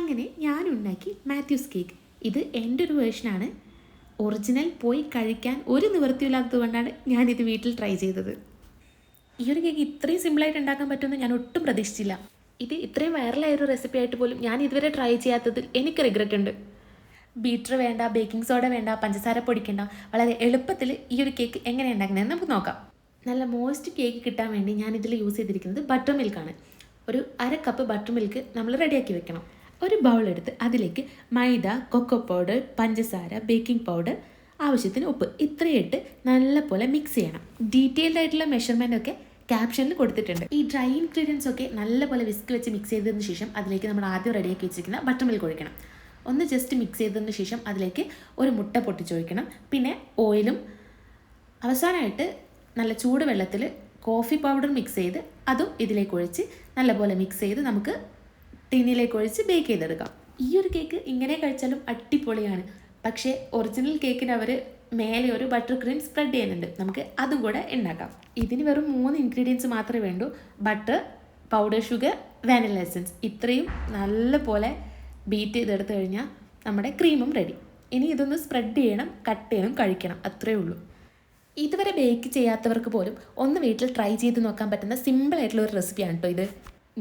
അങ്ങനെ ഞാൻ ഉണ്ടാക്കി മാത്യൂസ് കേക്ക്. ഇത് എൻ്റെ ഒരു വേർഷനാണ്. ഒറിജിനൽ പോയി കഴിക്കാൻ ഒരു നിവൃത്തിയില്ലാത്തത് കൊണ്ടാണ് ഞാനിത് വീട്ടിൽ ട്രൈ ചെയ്തത്. ഈ ഒരു കേക്ക് ഇത്രയും സിമ്പിളായിട്ട് ഉണ്ടാക്കാൻ പറ്റുമെന്ന് ഞാൻ ഒട്ടും പ്രതീക്ഷിച്ചില്ല. ഇത് ഇത്രയും വൈറലായൊരു റെസിപ്പി ആയിട്ട് പോലും ഞാൻ ഇതുവരെ ട്രൈ ചെയ്യാത്തതിൽ എനിക്ക് റിഗ്രറ്റ് ഉണ്ട്. ബീറ്റർ വേണ്ട, ബേക്കിംഗ് സോഡ വേണ്ട, പഞ്ചസാര പൊടിക്കേണ്ട, വളരെ എളുപ്പത്തിൽ ഈ ഒരു കേക്ക് എങ്ങനെ ഉണ്ടാക്കണമെന്ന് നമുക്ക് നോക്കാം. നല്ല മോസ്റ്റ് കേക്ക് കിട്ടാൻ വേണ്ടി ഞാൻ ഇതിൽ യൂസ് ചെയ്തിരിക്കുന്നത് ബട്ടർ മിൽക്കാണ്. ഒരു 1/2 കപ്പ് ബട്ടർ മിൽക്ക് നമ്മൾ റെഡിയാക്കി വെക്കണം. ഒരു ബൗൾ എടുത്ത് അതിലേക്ക് മൈദ, കൊക്കോ പൗഡർ, പഞ്ചസാര, ബേക്കിംഗ് പൗഡർ, ആവശ്യത്തിന് ഉപ്പ് ഇത്രയും ഇട്ട് നല്ലപോലെ മിക്സ് ചെയ്യണം. ഡീറ്റെയിൽഡ് ആയിട്ടുള്ള മെഷർമെൻ്റ് ഒക്കെ ക്യാപ്ഷനിൽ കൊടുത്തിട്ടുണ്ട്. ഈ ഡ്രൈ ഇൻഗ്രീഡിയൻസ് ഒക്കെ നല്ലപോലെ വിസ്ക് വെച്ച് മിക്സ് ചെയ്തതിന് ശേഷം അതിലേക്ക് നമ്മൾ ആദ്യം റെഡിയാക്കി വെച്ചിരിക്കുന്ന ബട്ടർ മിൽക്ക് ഒഴിക്കണം. ഒന്ന് ജസ്റ്റ് മിക്സ് ചെയ്തതിന് ശേഷം അതിലേക്ക് ഒരു മുട്ട പൊട്ടിച്ചൊഴിക്കണം. പിന്നെ ഓയിലും, അവസാനമായിട്ട് നല്ല ചൂട് വെള്ളത്തിൽ കോഫി പൗഡർ മിക്സ് ചെയ്ത് അതും ഇതിലേക്ക് ഒഴിച്ച് നല്ലപോലെ മിക്സ് ചെയ്ത് നമുക്ക് ടിന്നിലേക്ക് ഒഴിച്ച് ബേക്ക് ചെയ്തെടുക്കാം. ഈ ഒരു കേക്ക് ഇങ്ങനെ കഴിച്ചാലും അടിപൊളിയാണ്. പക്ഷേ ഒറിജിനൽ കേക്കിന് അവർ മേലെ ഒരു ബട്ടർ ക്രീം സ്പ്രെഡ് ചെയ്യുന്നുണ്ട്. നമുക്ക് അതും കൂടെ ഉണ്ടാക്കാം. ഇതിന് വെറും 3 ഇൻഗ്രീഡിയൻസ് മാത്രമേ വേണ്ടൂ: butter, powder sugar, vanilla essence. ഇത്രയും നല്ലപോലെ ബീറ്റ് ചെയ്തെടുത്ത് കഴിഞ്ഞാൽ നമ്മുടെ ക്രീമും റെഡി. ഇനി ഇതൊന്ന് സ്പ്രെഡ് ചെയ്യണം, കട്ട് ചെയ്യണം, കഴിക്കണം, അത്രയേ ഉള്ളൂ. ഇതുവരെ ബേക്ക് ചെയ്യാത്തവർക്ക് പോലും ഒന്ന് വീട്ടിൽ ട്രൈ ചെയ്ത് നോക്കാൻ പറ്റുന്ന സിമ്പിളായിട്ടുള്ള ഒരു റെസിപ്പിയാണ് കേട്ടോ ഇത്.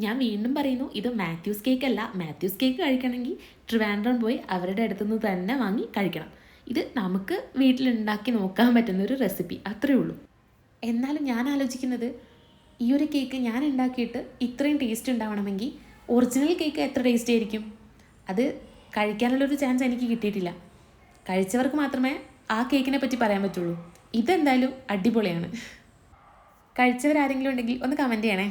ഞാൻ വീണ്ടും പറയുന്നു, ഇത് മാത്യൂസ് കേക്ക് അല്ല. മാത്യൂസ് കേക്ക് കഴിക്കണമെങ്കിൽ ട്രിവാൻഡ്രം പോയി അവരുടെ അടുത്തുനിന്ന് തന്നെ വാങ്ങി കഴിക്കണം. ഇത് നമുക്ക് വീട്ടിലുണ്ടാക്കി നോക്കാൻ പറ്റുന്ന ഒരു റെസിപ്പി, അത്രയേ ഉള്ളൂ. എന്നാലും ഞാൻ ആലോചിക്കുന്നത്, ഈ ഒരു കേക്ക് ഞാൻ ഉണ്ടാക്കിയിട്ട് ഇത്രയും ടേസ്റ്റ് ഉണ്ടാവണമെങ്കിൽ ഒറിജിനൽ കേക്ക് എത്ര ടേസ്റ്റ് ആയിരിക്കും? അത് കഴിക്കാനുള്ളൊരു ചാൻസ് എനിക്ക് കിട്ടിയിട്ടില്ല. കഴിച്ചവർക്ക് മാത്രമേ ആ കേക്കിനെ പറ്റി പറയാൻ പറ്റുള്ളൂ. ഇതെന്തായാലും അടിപൊളിയാണ്. കഴിച്ചവരാരെങ്കിലും ഉണ്ടെങ്കിൽ ഒന്ന് കമൻറ്റ് ചെയ്യണേ.